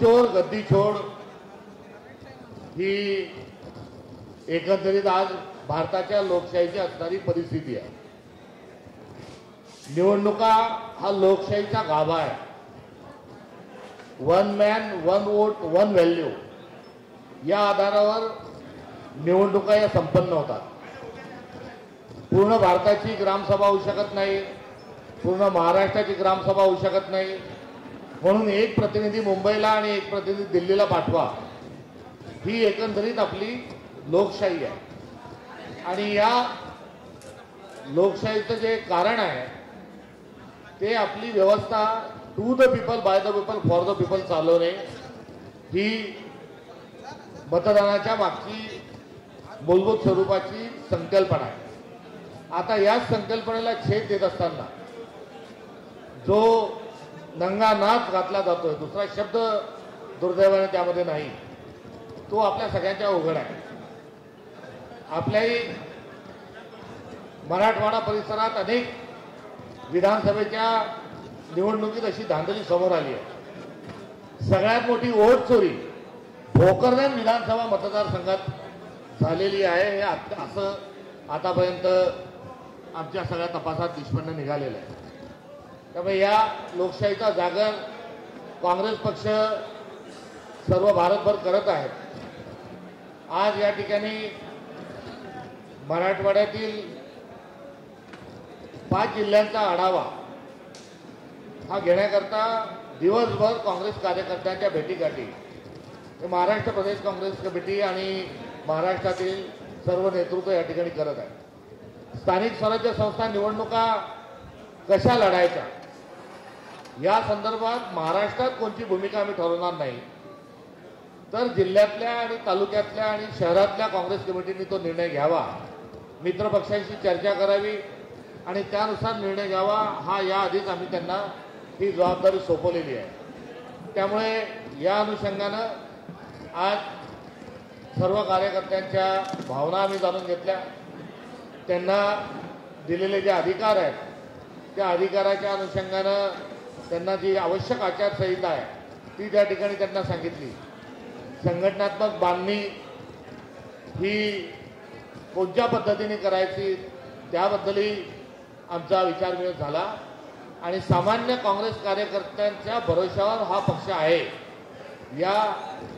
चोर गद्दी छोड ही एकंदरीत आज भारताच्या लोकशाहीची असणारी परिस्थिती आहे। निवडणुका हा लोकशाहीचा गाभा आहे। One man one vote one value या आधारावर निवडणुका या संपन्न होतात। पूर्ण भारताची ग्रामसभा होऊ शकत नाही, पूर्ण महाराष्ट्राची ग्रामसभा होऊ शकत नाही, म्हणून एक प्रतिनिधी मुंबईला आणि एक प्रतिनिधी दिल्लीला पाठवा, ही एकंदरीत आपली लोकशाही आहे। आणि या लोकशाहीचं जे कारण आहे ते आपली व्यवस्था to the people by the people for the people चालवणे ही मतदानाच्या मागची मूलभूत स्वरूपाची संकल्पना आहे। आता याच संकल्पनेला छेद देत असताना जो नंगा नाच घातला जातोय, दुसरा शब्द दुर्दैवाने त्यामध्ये नाही, तो आपल्या सगळ्यांच्या अवघड आहे। आपल्याही मराठवाडा परिसरात अनेक विधानसभेच्या निवडणुकीत अशी धांदली समोर आली आहे। सगळ्यात मोठी वोट चोरी भोकरदन विधानसभा मतदारसंघात झालेली आहे, हे असं आतापर्यंत आमच्या सगळ्या तपासात निष्पन्न निघालेलं आहे। त्यामुळे या लोकशाहीचा जागर काँग्रेस पक्ष सर्व भारतभर करत आहे। आज या ठिकाणी मराठवाड्यातील 5 जिल्ह्यांचा आढावा हा घेण्याकरता दिवसभर काँग्रेस कार्यकर्त्यांच्या भेटीगाठी महाराष्ट्र प्रदेश काँग्रेस कमिटी आणि महाराष्ट्रातील सर्व नेतृत्व या ठिकाणी करत आहे। स्थानिक स्वराज्य संस्था निवडणुका कशा लढायच्या या संदर्भात महाराष्ट्रात कोणती भूमिका आम्ही ठरवणार नाही, तर जिल्ह्यातल्या आणि तालुक्यातल्या आणि शहरातल्या काँग्रेस कमिटींनी तो निर्णय घ्यावा, मित्रपक्षांशी चर्चा करावी आणि त्यानुसार निर्णय घ्यावा, हा याआधीच आम्ही त्यांना ही जबाबदारी सोपवलेली आहे। त्यामुळे या अनुषंगानं आज सर्व कार्यकर्त्यांच्या भावना आम्ही जाणून घेतल्या, त्यांना दिलेले जे अधिकार आहेत त्या अधिकाराच्या अनुषंगानं त्यांना जी आवश्यक आचारसंहिता आहे ती त्या ठिकाणी त्यांना सांगितली। संघटनात्मक बांधणी ही कोणत्या पद्धतीने करायची त्याबद्दलही आमचा विचारविनिमय झाला आणि सामान्य काँग्रेस कार्यकर्त्यांच्या भरोशावर हा पक्ष आहे या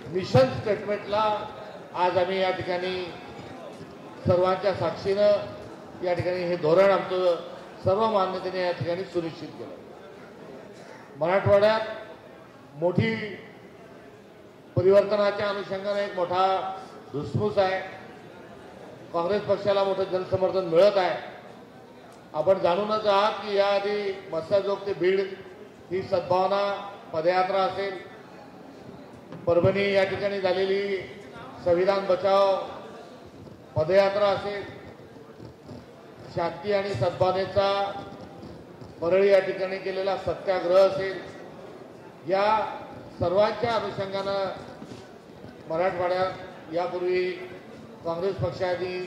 मिशन स्टेटमेंटला आज आम्ही या ठिकाणी सर्वांच्या साक्षीनं या ठिकाणी हे धोरण आमचं सर्व मान्यतेने या ठिकाणी सुनिश्चित केलं। मराठवाड्यात मोठी परिवर्तनाच्या अनुषंगाने एक मोठा धुसफूस आहे। काँग्रेस पक्षाला मोठं जनसमर्थन मिळत आहे। आपण जाणूनच आहात की याआधी मत्स्यजोग ते बीड ही सद्भावना पदयात्रा असेल, परभणी या ठिकाणी झालेली संविधान बचाव पदयात्रा असेल, शांती आणि सद्भावनेचा परळी या ठिकाणी केलेला सत्याग्रह असेल, या सर्वांच्या अनुषंगानं मराठवाड्यात यापूर्वी काँग्रेस पक्षाची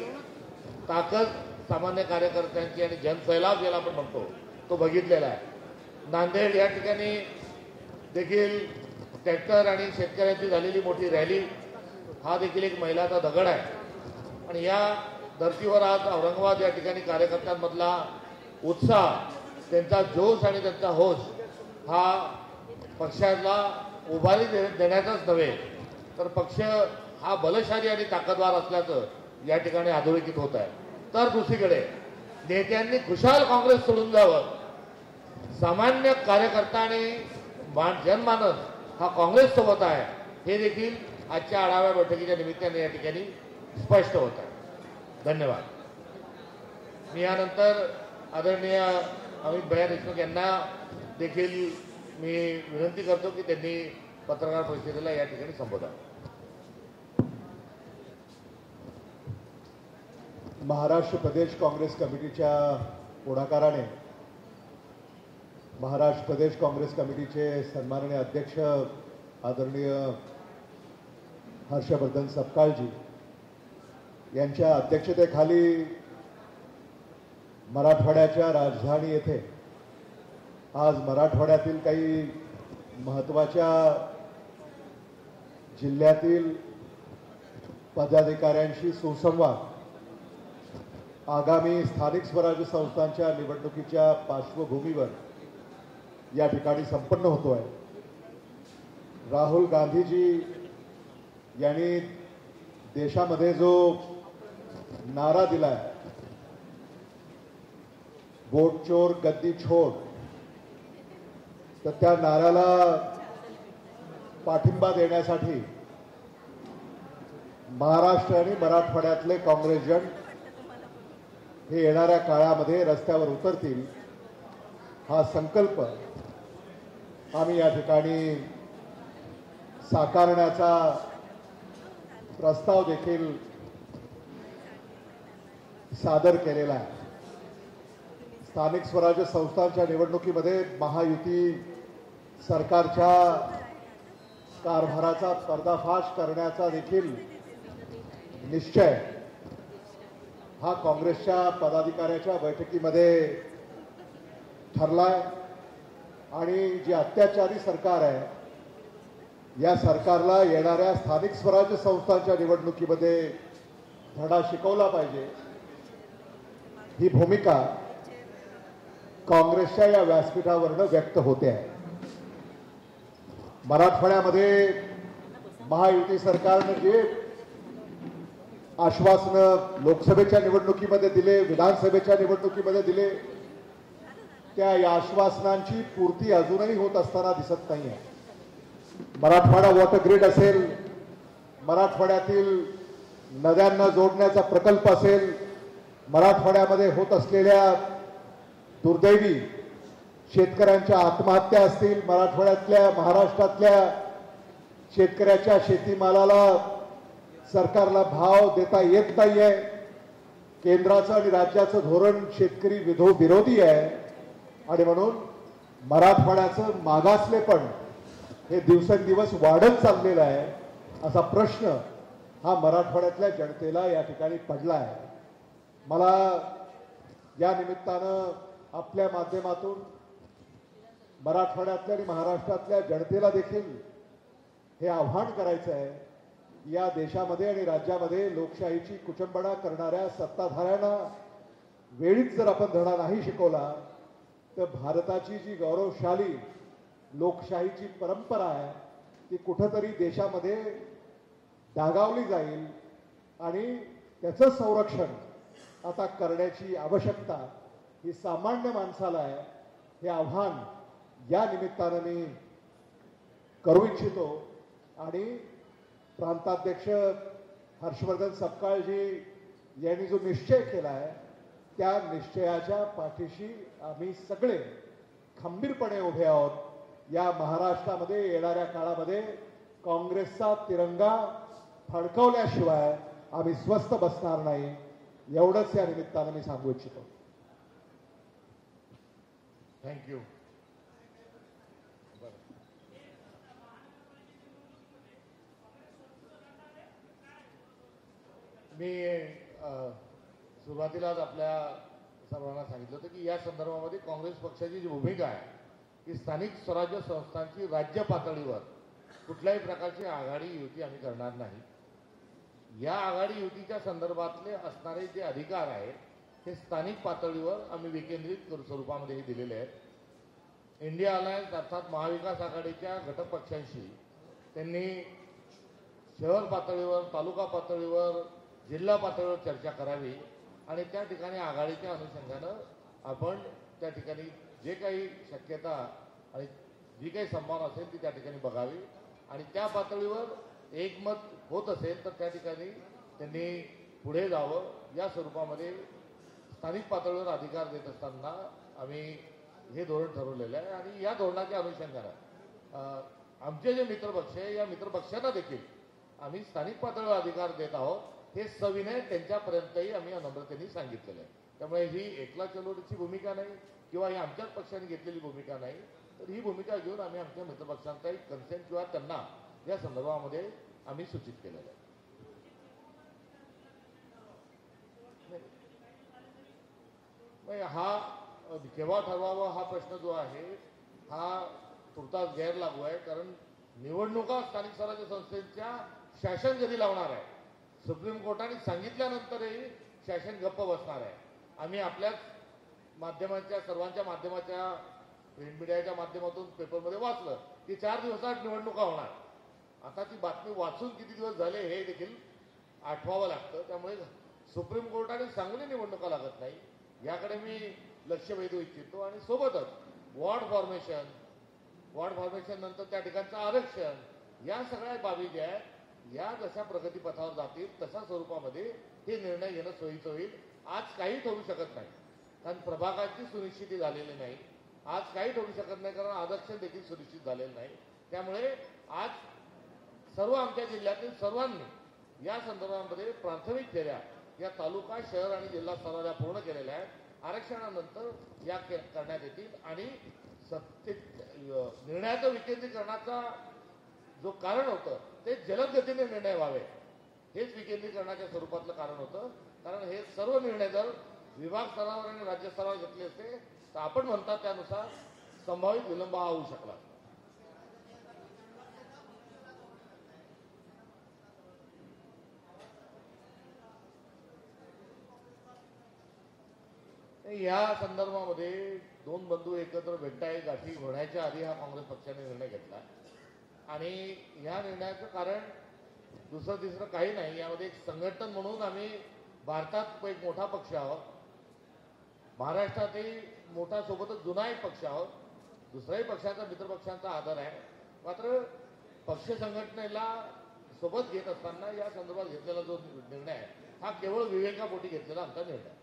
ताकद सामान्य कार्यकर्त्यांची आणि जनसैलाब ज्याला आपण म्हणतो तो बघितलेला आहे। नांदेड या ठिकाणी देखील ट्रॅक्टर आणि शेतकऱ्यांची झालेली मोठी रॅली हा देखील एक मैलाचा दगड आहे आणि या धर्तीवर आज औरंगाबाद या ठिकाणी कार्यकर्त्यांमधला उत्साह, त्यांचा जोश आणि त्यांचा होश हा पक्षाला उभारी देण्याचाच नव्हे तर पक्ष हा बलशाली आणि ताकदवार असल्याचं या ठिकाणी अधोरेखित होत आहे। तर दुसरीकडे नेत्यांनी खुशाल काँग्रेस सोडून द्यावं, सामान्य कार्यकर्ता आणि जनमानस हा काँग्रेस सोबत आहे हे देखील आजच्या आढावा बैठकीच्या निमित्ताने या ठिकाणी स्पष्ट होत आहे। धन्यवाद। मी यानंतर आदरणीय अमित भैया देशमुख यांना देखील मी विनंती करतो की त्यांनी पत्रकार परिषदेला या ठिकाणी संबोधावं। महाराष्ट्र प्रदेश काँग्रेस कमिटीच्या पुढाकाराने महाराष्ट्र प्रदेश काँग्रेस कमिटीचे सन्माननीय अध्यक्ष आदरणीय हर्षवर्धन सपकाळजी यांच्या अध्यक्षतेखाली मराठवाड्याच्या राजधानी येथे आज मराठवाड्यातील काही महत्त्वाच्या जिल्ह्यातील पदाधिकाऱ्यांशी सुसंवाद आगामी स्थानिक स्वराज्य संस्थांच्या निवडणुकीच्या पार्श्वभूमीवर या ठिकाणी संपन्न होतो आहे. राहुल गांधीजी यांनी देशामध्ये जो नारा दिलाय, वोट चोर गद्दी छोड, तर त्या नाऱ्याला पाठिंबा देण्यासाठी महाराष्ट्र आणि मराठवाड्यातले काँग्रेसजन हे येणाऱ्या काळामध्ये रस्त्यावर उतरतील, हा संकल्प आम्ही या ठिकाणी साकारण्याचा प्रस्ताव देखील सादर केलेला आहे. स्थानिक स्वराज्य संस्थांच्या निवडणुकीमध्ये महायुती सरकारच्या कारभाराचा पर्दाफाश करण्याचा देखील निश्चय हा काँग्रेसच्या पदाधिकाऱ्याच्या बैठकीमध्ये ठरलाय. आणि जी अत्याचारी सरकार आहे, या सरकारला येणाऱ्या स्थानिक स्वराज्य संस्थांच्या निवडणुकीमध्ये धडा शिकवला पाहिजे, ही भूमिका काँग्रेसच्या या व्यासपीठावरनं व्यक्त होते आहे. मराठवाड्यामध्ये महायुती सरकारनं जे आश्वासनं लोकसभेच्या निवडणुकीमध्ये दिले, विधानसभेच्या निवडणुकीमध्ये दिले, त्या या आश्वासनांची पूर्ती अजूनही होत असताना दिसत नाही आहे. मराठवाडा वॉटर ग्रीड असेल, मराठवाड्यातील नद्यांना जोडण्याचा प्रकल्प असेल, मराठवाड्यामध्ये होत असलेल्या दुर्दैवी शेतकऱ्यांच्या आत्महत्या असतील, मराठवाड्यातल्या महाराष्ट्रातल्या शेतकऱ्याच्या शेतीमालाला सरकारला भाव देता येत नाही आहे, केंद्राचं आणि राज्याचं धोरण शेतकरी विरोधी आहे, आणि म्हणून मराठवाड्याचं मागासलेपण हे दिवसेंदिवस वाढत चाललेलं आहे, असा प्रश्न हा मराठवाड्यातल्या जनतेला या ठिकाणी पडला आहे. मला या निमित्तानं आपल्या माध्यमातून मराठवाड्यातल्या आणि महाराष्ट्रातल्या जनतेला देखील हे आव्हान करायचं आहे, या देशामध्ये आणि राज्यामध्ये लोकशाहीची कुचंबणा करणाऱ्या सत्ताधाऱ्यांना वेळीच जर आपण धडा नाही शिकवला, तर भारताची जी गौरवशाली लोकशाहीची परंपरा आहे ती कुठंतरी देशामध्ये डागावली जाईल. आणि त्याचं संरक्षण आता करण्याची आवश्यकता ही सामान्य माणसाला आहे. हे आव्हान या निमित्तानं मी करू इच्छितो. आणि प्रांताध्यक्ष हर्षवर्धन सपकाळजी यांनी जो निश्चय केला आहे, त्या निश्चयाच्या पाठीशी आम्ही सगळे खंबीरपणे उभे आहोत. या महाराष्ट्रामध्ये येणाऱ्या काळामध्ये काँग्रेसचा तिरंगा फडकवल्याशिवाय आम्ही स्वस्थ बसणार नाही, एवढंच या निमित्तानं मी सांगू इच्छितो. थँक्यू. मी सुरुवातीलाच आपल्या सर्वांना सांगितलं होतं की या संदर्भामध्ये काँग्रेस पक्षाची जी भूमिका आहे की स्थानिक स्वराज्य संस्थांची राज्य पातळीवर कुठल्याही प्रकारची आघाडी युती आम्ही करणार नाही. या आघाडी युतीच्या संदर्भातले असणारे जे अधिकार आहेत हे स्थानिक पातळीवर आम्ही विकेंद्रित स्वरूपामध्ये दिलेले आहेत. इंडिया अलायन्स अर्थात महाविकास आघाडीच्या घटक पक्षांशी त्यांनी शहर पातळीवर, तालुका पातळीवर, जिल्हा पातळीवर चर्चा करावी आणि त्या ठिकाणी आघाडीच्या अनुषंगानं आपण त्या ठिकाणी जे काही शक्यता आणि जी काही संभावना असेल ती त्या ठिकाणी बघावी. आणि त्या पातळीवर एकमत होत असेल तर त्या ठिकाणी त्यांनी पुढे जावं. या स्वरूपामध्ये स्थानिक पातळीवर अधिकार देत असताना आम्ही हे धोरण ठरवलेलं आहे. आणि या धोरणाच्या अनुषंगानं आमचे जे मित्रपक्ष आहे या मित्रपक्षांना देखील आम्ही स्थानिक पातळीवर अधिकार देत आहोत, हे सविनय त्यांच्यापर्यंतही आम्ही नम्रतेने सांगितलेलं आहे. त्यामुळे ही एकला चलोडीची भूमिका नाही किंवा ही आमच्याच पक्षाने घेतलेली भूमिका नाही, तर ही भूमिका घेऊन आम्ही आमच्या मित्रपक्षांचा एक कन्सेंट किंवा त्यांना या संदर्भामध्ये आम्ही सूचित केलेलं आहे. हा केव्हा ठरवावा हा प्रश्न जो आहे हा तुर्तास गैर लागू आहे. कारण निवडणुका स्थानिक स्वराज्य संस्थेच्या शासन कधी लावणार आहे? सुप्रीम कोर्टाने सांगितल्यानंतरही शासन गप्प बसणार आहे. आम्ही आपल्याच माध्यमांच्या सर्वांच्या माध्यमाच्या प्रिंट मीडियाच्या माध्यमातून पेपरमध्ये वाचलं की 4 दिवसात निवडणुका होणार. आता ती बातमी वाचून किती दिवस झाले हे देखील आठवावं लागतं. त्यामुळे सुप्रीम कोर्टाने सांगूनही निवडणुका लागत नाही याकडे मी लक्ष वेधू इच्छितो. आणि सोबतच वॉर्ड फॉर्मेशन नंतर त्या ठिकाणचं आरक्षण या सगळ्या बाबी ज्या आहेत या जशा प्रगतीपथावर जातील तशा स्वरूपामध्ये हे निर्णय घेणं सोयीचं होईल. आज काही ठरू शकत नाही कारण प्रभागाची सुनिश्चिती झालेली नाही. आज काही ठरू शकत नाही कारण आरक्षण देखील सुनिश्चित झालेलं नाही. त्यामुळे आज सर्व आमच्या जिल्ह्यातील सर्वांनी या संदर्भामध्ये प्राथमिक फेऱ्या या तालुका शहर आणि जिल्हा स्तराला पूर्ण केलेल्या आहेत. आरक्षणानंतर या करण्यात येतील आणि निर्णयाचं विकेंद्रीकरणाचा जो कारण होतं ते जलद गतीने निर्णय व्हावे हेच विकेंद्रीकरणाच्या स्वरूपातलं कारण होतं. कारण हे सर्व निर्णय जर विभाग स्तरावर आणि राज्य स्तरावर घेतले असते तर आपण म्हणतात त्यानुसार संभावित विलंब हा होऊ शकला. या संदर्भामध्ये दोन बंधू एकत्र भेटताय गाठी घोडायच्या आधी हा काँग्रेस पक्षाने निर्णय घेतला आणि या निर्णयाचं कारण दुसरं तिसरं काही नाही. यामध्ये एक संघटन म्हणून आम्ही भारतात एक मोठा पक्ष आहोत, महाराष्ट्रातही मोठा सोबतच जुना एक पक्ष आहोत, दुसऱ्याही पक्षाचा मित्रपक्षांचा आदर आहे. मात्र पक्ष संघटनेला सोबत घेत असताना या संदर्भात घेतलेला जो निर्णय आहे हा केवळ विवेकापोटी घेतलेला आमचा निर्णय आहे.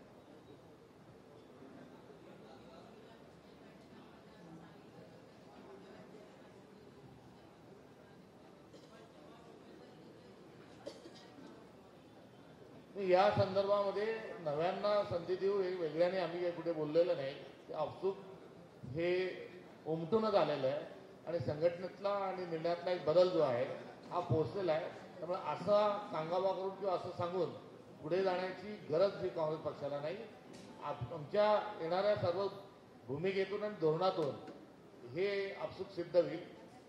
या संदर्भामध्ये नव्यांना संधी देऊ हे वेगळ्याने आम्ही काही कुठे बोललेलं नाही. ते आपसूक हे उमटूनच आलेलं आहे आणि संघटनेतला आणि निर्णयातला एक बदल जो आहे हा पोहोचलेला आहे. त्यामुळे असा कांगावा करून किंवा असं सांगून पुढे जाण्याची गरज ही काँग्रेस पक्षाला नाही. आमच्या येणाऱ्या सर्व भूमिकेतून आणि धोरणातून हे आपसूक सिद्ध होईल.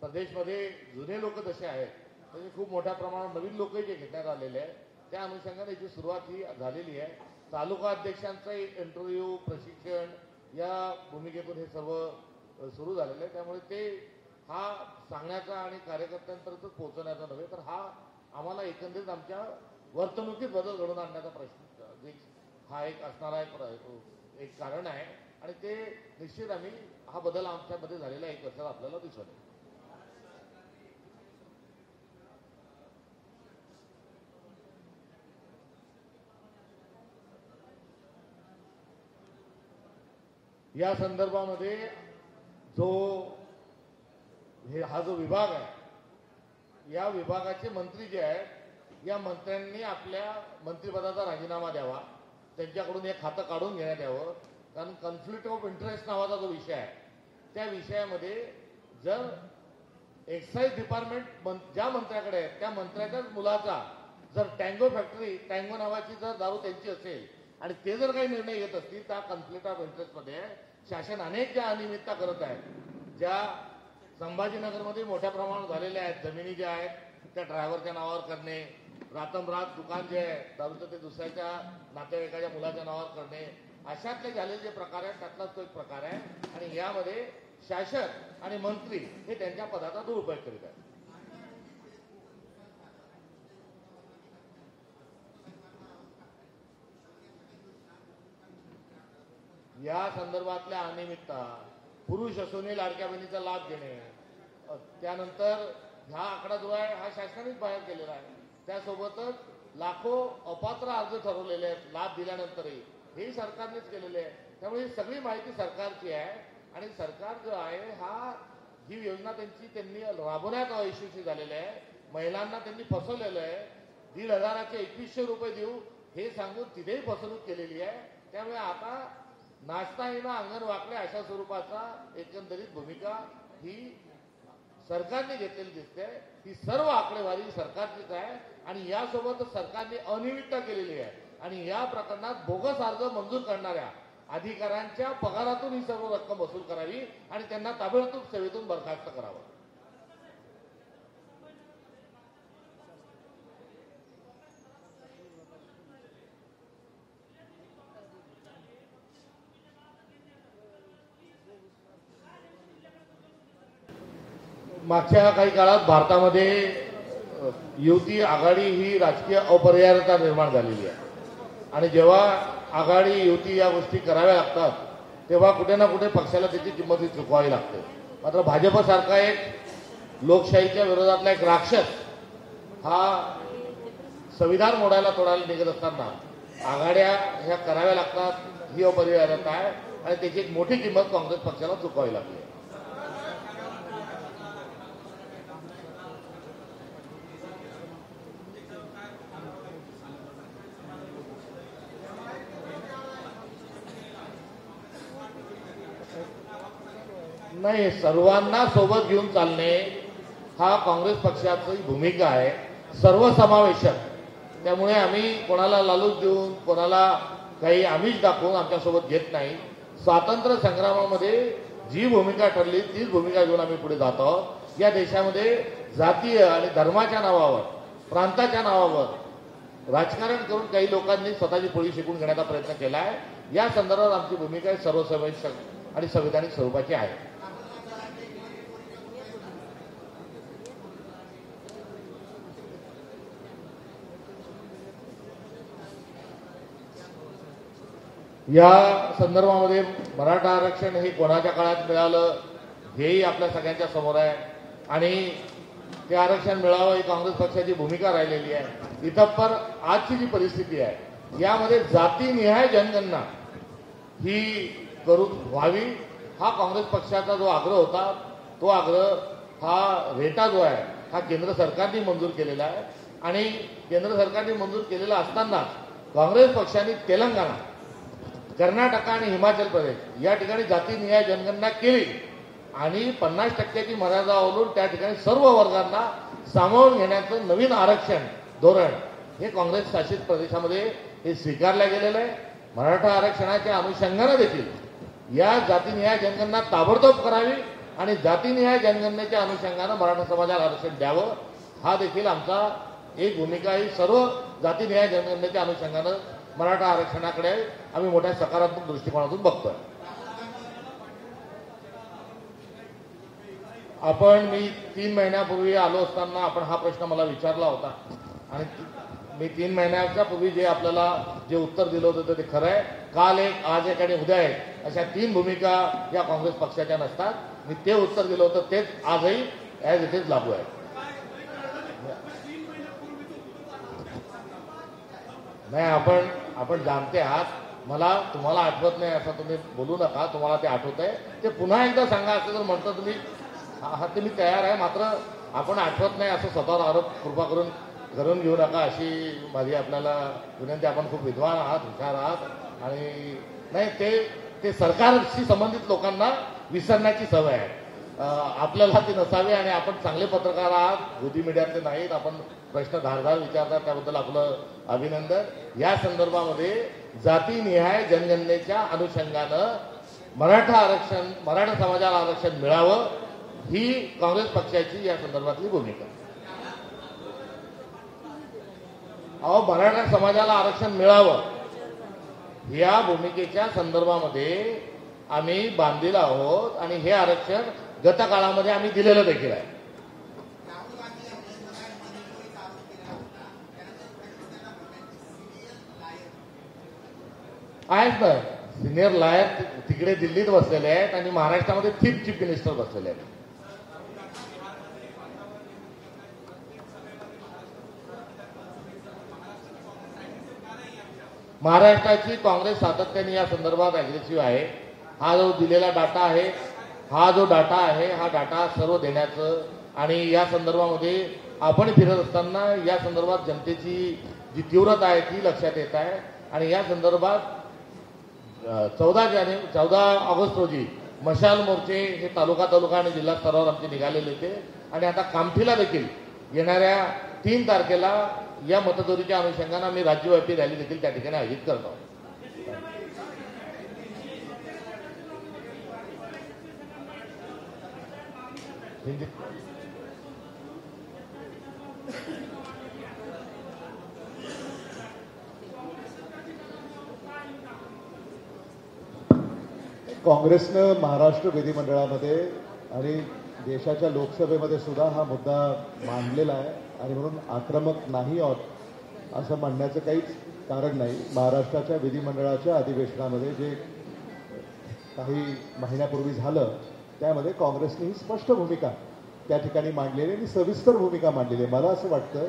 प्रदेशमध्ये जुने लोक जसे आहेत तसे खूप मोठ्या प्रमाणात नवीन लोकही जे घेण्यात आलेले आहेत त्या अनुषंगाने याची सुरुवात ही झालेली आहे. तालुका अध्यक्षांचा इंटरव्ह्यू प्रशिक्षण या भूमिकेतून हे सर्व सुरू झालेलं आहे. त्यामुळे ते हा सांगण्याचा आणि कार्यकर्त्यांपर्यंत पोहोचवण्याचा नव्हे तर हा आम्हाला एकंदरीत आमच्या वर्तणुकीत बदल घडवून आणण्याचा प्रश्न हा एक असणारा एक कारण आहे आणि ते निश्चित आम्ही हा बदल आमच्यामध्ये झालेला 1 वर्षात आपल्याला दिसत आहे. या संदर्भामध्ये हा जो विभाग आहे या विभागाचे मंत्री जे आहेत या मंत्र्यांनी आपल्या मंत्रिपदाचा राजीनामा द्यावा, त्यांच्याकडून एक खातं काढून घेण्यात यावं. कारण कॉन्फ्लिक्ट ऑफ इंटरेस्ट नावाचा जो विषय आहे त्या विषयामध्ये जर एक्साईज डिपार्टमेंट ज्या मंत्र्याकडे आहे त्या मंत्र्याच्याच मुलाचा जर टँगो नावाची जर दारू त्यांची असेल आणि ते जर काही निर्णय घेत असतील तर कॉन्फ्लिक्ट ऑफ इंटरेस्टमध्ये शासन अनेक ज्या अनियमितता करत आहेत, ज्या संभाजीनगरमध्ये मोठ्या प्रमाणात झालेल्या आहेत, जमिनी ज्या आहेत त्या ड्रायव्हरच्या नावावर करणे, रातमरात दुकान जे आहे दारूचं ते दुसऱ्याच्या नातेवाईकाच्या मुलाच्या नावावर करणे, अशातले झालेले जे प्रकार आहेत त्यातलाच तो एक प्रकार आहे. आणि यामध्ये शासक आणि मंत्री हे त्यांच्या पदाचा दुरुपयोग करीत आहेत. या संदर्भातल्या अनियमितता, पुरुष असूनही लाडक्या बहिणीचा लाभ घेणे, त्यानंतर हा आकडा जो आहे हा शासनानेच बाहेर केलेला आहे. त्यासोबतच लाखो अपात्र अर्ज ठरवलेले आहेत लाभ दिल्यानंतरही, हे सरकारनेच केलेले आहे. त्यामुळे ही सगळी माहिती सरकारची आहे आणि सरकार जो आहे ही योजना त्यांनी राबवण्यात अयशस्वी झालेली आहे. महिलांना त्यांनी फसवलेलं आहे. 1,500चे 2,100 रुपये देऊ हे सांगून तिथेही फसवणूक केलेली आहे. त्यामुळे आता नाचता येणं अंगण वाकडे अशा स्वरूपाचा एकंदरीत भूमिका ही सरकारने घेतलेली दिसते. ही सर्व आकडेवारी सरकारचीच आहे आणि यासोबतच सरकारने अनियमितता केलेली आहे आणि या प्रकरणात बोगस अर्ज मंजूर करणाऱ्या अधिकाऱ्यांच्या पगारातून ही सर्व रक्कम वसूल करावी आणि त्यांना ताबडतोब सेवेतून बरखास्त करावं. मागच्या काही काळात भारतामध्ये युती आघाडी ही राजकीय अपरिहार्यता निर्माण झालेली आहे आणि जेव्हा आघाडी युती या गोष्टी कराव्या लागतात तेव्हा कुठे ना कुठे पक्षाला त्याची किंमत ही चुकवावी लागते. मात्र भाजपसारखा एक लोकशाहीच्या विरोधातला एक राक्षस हा संविधान मोडायला तोडायला निघत असताना आघाड्या ह्या कराव्या लागतात ही अपरिहार्यता आहे आणि त्याची एक मोठी किंमत काँग्रेस पक्षाला चुकवावी लागली. नाही, सर्वांना सोबत घेऊन चालणे हा काँग्रेस पक्षाची भूमिका आहे, सर्वसमावेशक. त्यामुळे आम्ही कोणाला लालूच देऊन कोणाला काही आमिष दाखवून आमच्यासोबत घेत नाही. स्वातंत्र्य संग्रामामध्ये जी भूमिका ठरली तीच भूमिका घेऊन आम्ही पुढे जात आहोत. या देशामध्ये जातीय आणि धर्माच्या नावावर प्रांताच्या नावावर राजकारण करून काही लोकांनी स्वतःची पोळी शिकून घेण्याचा प्रयत्न केला आहे. या संदर्भात आमची भूमिका सर्वसमावेशक आणि संविधानिक स्वरूपाची आहे. या संदर्भामध्ये मराठा आरक्षण हे कोणाच्या काळात मिळालं हेही आपल्या सगळ्यांच्या समोर आहे आणि ते आरक्षण मिळावं ही काँग्रेस पक्षाची भूमिका राहिलेली आहे. इथं पण आजची जी परिस्थिती आहे यामध्ये जातीनिहाय जनगणना ही करून व्हावी हा काँग्रेस पक्षाचा जो आग्रह होता तो आग्रह हा रेटा जो आहे हा केंद्र सरकारने मंजूर केलेला आहे आणि केंद्र सरकारने मंजूर केलेला असताना काँग्रेस पक्षाने तेलंगणा, कर्नाटक आणि हिमाचल प्रदेश या ठिकाणी जातीनिहाय जनगणना केली आणि 50% मर्यादा ओलांडून त्या ठिकाणी सर्व वर्गांना सामावून घेण्याचं नवीन आरक्षण धोरण हे काँग्रेस शासित प्रदेशामध्ये हे स्वीकारलं गेलेलं आहे. मराठा आरक्षणाच्या अनुषंगाने देखील या जातीनिहाय जनगणना ताबडतोब करावी आणि जातीनिहाय जनगणनेच्या अनुषंगाने मराठा समाजाला आरक्षण द्यावं हा देखील आमचा एक भूमिका आहे. सर्व जातीनिहाय जनगणनेच्या अनुषंगाने मराठा आरक्षणाकडे आम्ही मोठ्या सकारात्मक दृष्टिकोनातून बघतोय. मी 3 महिन्यापूर्वी आलो असताना आपण हा प्रश्न मला विचारला होता आणि मी 3 महिन्याच्या पूर्वी जे आपल्याला जे उत्तर दिलं होतं ते खरं आहे. काल एक, आज एक आणि उद्या एक अशा 3 भूमिका या काँग्रेस पक्षाच्या नसतात. मी ते उत्तर दिलं होतं तेच आजही ॲज इट इज लागू आहे. नाही, आपण जाणते आहात. मला तुम्हाला आठवत नाही असं तुम्ही बोलू नका. तुम्हाला ते आठवत आहे ते पुन्हा एकदा सांगा असं जर म्हणतं तुम्ही हा ते मी तयार आहे. मात्र आपण आठवत नाही असं स्वतःवर आरोप कृपा करून घेऊ नका अशी माझी आपल्याला विनंती. आपण खूप विद्वान आहात, हुशार आहात आणि नाही ते सरकारशी संबंधित लोकांना विसरण्याची सवय आहे. आपल्याला ती नसावी आणि आपण चांगले पत्रकार आहात, गोदी मीडियातले नाहीत. आपण प्रश्न धारदार विचारतात त्याबद्दल आपलं अभिनंदन. या संदर्भामध्ये जातीनिहाय जनगणनेच्या अनुषंगानं मराठा समाजाला आरक्षण मिळावं ही काँग्रेस पक्षाची या संदर्भातली भूमिका. मराठा समाजाला आरक्षण मिळावं या भूमिकेच्या संदर्भामध्ये आम्ही बांधलेलो आहोत आणि हे आरक्षण गत काळामध्ये आम्ही दिलेलं देखील आहे. आहेत ना सिनियर लायर तिकडे दिल्लीत बसलेले आहेत आणि महाराष्ट्रामध्ये चीफ मिनिस्टर बसलेले आहेत. महाराष्ट्राची काँग्रेस सातत्याने या संदर्भात अग्रेसिव्ह आहे. हा जो दिलेला डाटा आहे हा डाटा सर्व देण्याचं आणि या संदर्भामध्ये आपण फिरत असताना या संदर्भात जनतेची जी तीव्रता आहे ती लक्षात येत आहे आणि या संदर्भात 14 ऑगस्ट रोजी मशाल मोर्चे हे तालुका आणि जिल्हा स्तरावर आमचे निघालेले होते आणि आता कामठीला देखील येणाऱ्या 3 तारखेला या मतदारीच्या अनुषंगाने आम्ही राज्यव्यापी रॅली देखील त्या ठिकाणी आयोजित करत आहोत. काँग्रेसनं महाराष्ट्र विधिमंडळामध्ये आणि देशाच्या लोकसभेमध्ये सुद्धा हा मुद्दा मांडलेला आहे आणि म्हणून आक्रमक नाही आहोत असं म्हणण्याचं काहीच कारण नाही. महाराष्ट्राच्या विधिमंडळाच्या अधिवेशनामध्ये जे काही महिन्यापूर्वी झालं त्यामध्ये काँग्रेसने ही स्पष्ट भूमिका त्या ठिकाणी मांडलेली आणि सविस्तर भूमिका मांडलेली आहे. मला असं वाटतं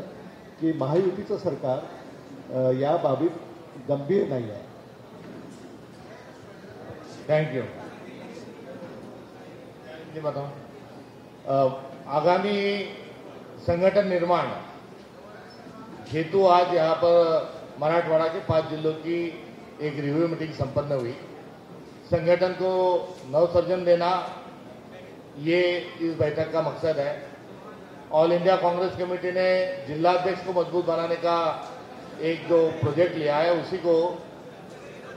की महायुतीचं सरकार या बाबीत गंभीर नाही आहे. Thank you. ये बताओ, आगामी संगठन निर्माण हेतु आज यहाँ पर मराठवाड़ा के 5 जिलों की एक रिव्यू मीटिंग संपन्न हुई. संगठन को नवसर्जन देना ये इस बैठक का मकसद है. ऑल इंडिया कांग्रेस कमेटी ने जिलाध्यक्ष को मजबूत बनाने का एक जो प्रोजेक्ट लिया है उसी को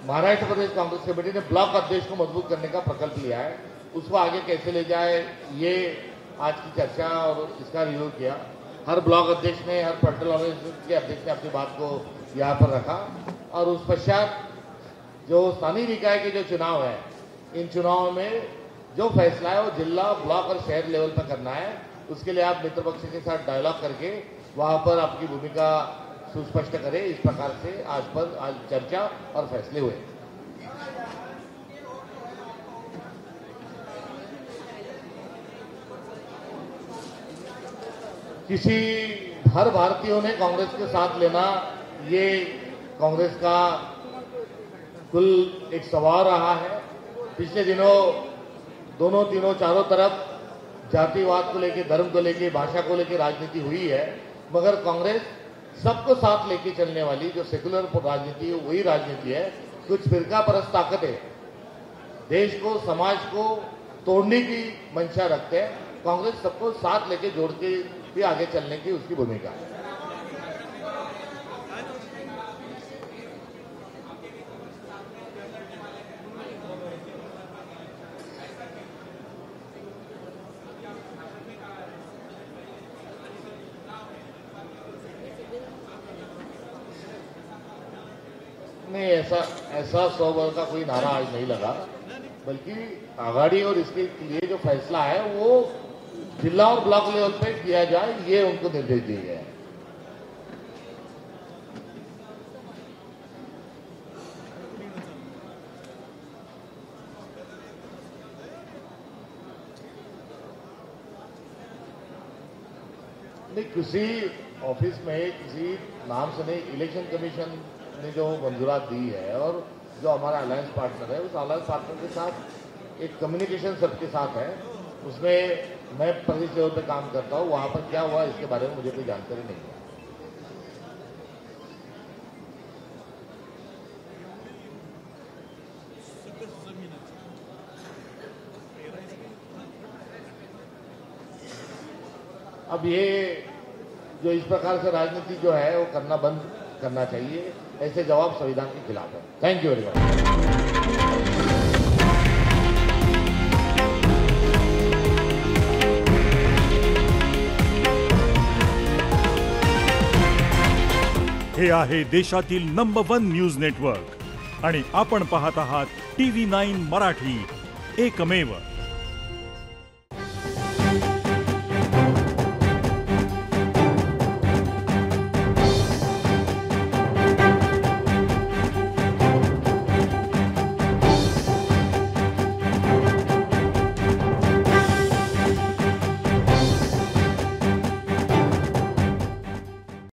महाराष्ट्र प्रदेश कांग्रेस कमेटी ने ब्लॉक अध्यक्ष को मजबूत करने का प्रकल्प लिया है. उसको आगे कैसे ले जाए ये आज की चर्चा और इसका रिव्यू किया. हर ब्लॉक अध्यक्ष ने, हर पर्सनल ऑर्गेनाइजेशन के अध्यक्ष ने अपनी बात को यहाँ पर रखा और उस पश्चात जो स्थानीय निकाय के जो चुनाव है इन चुनावों में जो फैसला है वो जिला, ब्लॉक और शहर लेवल पर करना है. उसके लिए आप मित्र पक्ष के साथ डायलॉग करके वहां पर आपकी भूमिका सुस्पष्ट करें. इस प्रकार से आज चर्चा और फैसले हुए. किसी हर भारतीयों ने कांग्रेस के साथ लेना ये कांग्रेस का कुल एक स्वभाव रहा है. पिछले दिनों दोनों तीनों चारों तरफ जातिवाद को लेकर, धर्म को लेकर, भाषा को लेकर राजनीति हुई है, मगर कांग्रेस सबको साथ लेके चलने वाली जो सेकुलर राजनीति है वही राजनीति है. कुछ फिरका परस्त ताकतें देश को, समाज को तोड़ने की मंशा रखते हैं. कांग्रेस सबको साथ लेके जोड़ के भी आगे चलने की उसकी भूमिका है. नहीं, ऐसा 100 वर्ष का कोई नारा आज नहीं लगा, बल्कि आघाड़ी और इसके लिए जो फैसला है वो जिला और ब्लॉक लेवल पे किया जाए ये उनको निर्देश दिए गए हैं. नहीं, किसी ऑफिस में किसी नाम से नहीं, इलेक्शन कमीशन ने जो मंजूरात दी है और जो हमारा अलायंस पार्टनर है उस अलायंस पार्टनर के साथ एक कम्युनिकेशन सबके साथ है. उसमें मैं प्रदेश लेवल पे काम करता हूँ. वहां पर क्या हुआ इसके बारे में मुझे कोई जानकारी नहीं है. अब ये जो इस प्रकार से राजनीति जो है वो करना बंद करना चाहिए. ऐसे जवाब संविधान के खिलाफ है. Thank you very much. हे आहे देशातील नंबर 1 न्यूज नेटवर्क आणि आपण पाहत आहात TV9 मराठी, एकमेव.